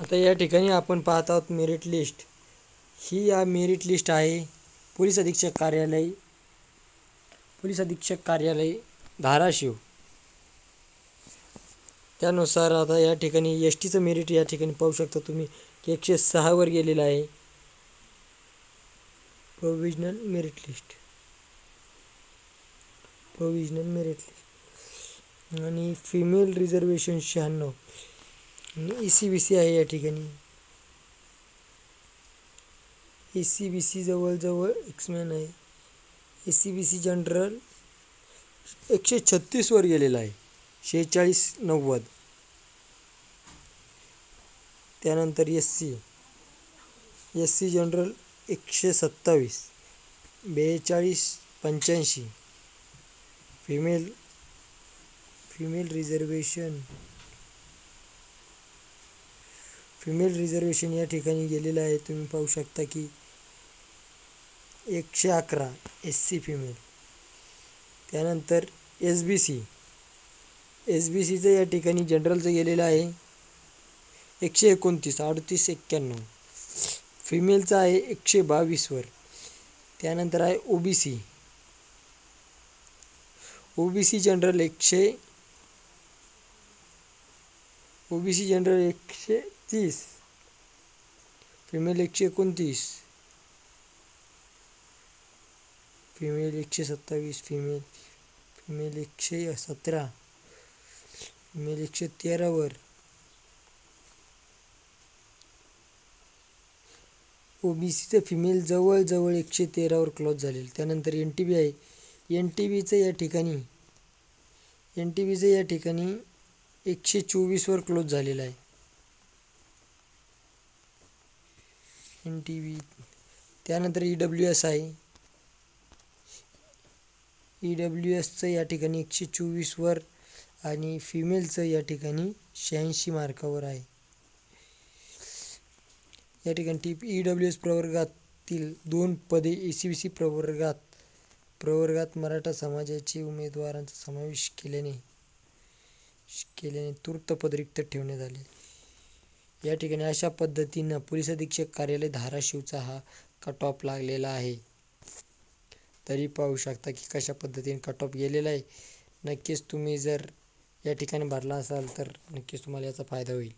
आता या ठिकाणी आपण पाहत आहोत मेरिट लिस्ट। ही या मेरिट लिस्ट आहे पोलीस अधीक्षक कार्यालय धाराशिव। त्यानुसार आता या ठिकाणी एस टीचं मेरिट या ठिकाणी पाहू शकता तुम्ही की 106 वर गेलेलं आहे प्रोविजनल मेरिट लिस्ट आणि फिमेल रिझर्वेशन 96 आणि ECBC आहे या ठिकाणी। ECBC जवळजवळ एक्समॅन आहे। ECBC जनरल 136 वर गेलेला आहे 4690। त्यानंतर SC जनरल 127 4285। फिमेल रिझर्वेशन या ठिकाणी गेलेलं आहे, तुम्ही पाहू शकता की 111 SC फिमेल। त्यानंतर SBCचं या ठिकाणी जनरलचं गेलेलं आहे 129 3891। फिमेलचं आहे 122 वर। त्यानंतर आहे OBC general 130, female 129, female 127, female 117, female 113 वर। ओबीसीचं फिमेल जवळजवळ 113 वर क्लोज झालेलं। त्यानंतर NTB आहे, NTBचं या ठिकाणी 124 वर क्लोज झालेलं आहे NTB। त्यानंतर EWS आहे, EWSचं या ठिकाणी 124 वर आणि फिमेलचं या ठिकाणी 86 मार्कावर आहे। या ठिकाणी EWS प्रवर्गातील 2 पदे ECBC प्रवर्गात मराठा समाजाचे उमेदवारांचा समावेश केल्याने तूर्त पद रिक्त ठेवण्यात आले। या ठिकाणी अशा पद्धतीनं पोलीस अधीक्षक कार्यालय धाराशिवचा हा कट ऑफ लागलेला आहे। तरी पाहू शकता की कशा पद्धतीने कट ऑफ गेलेला आहे। नक्कीच तुम्ही जर या ठिकाणी भरला असाल तर नक्कीच तुम्हाला याचा फायदा होईल।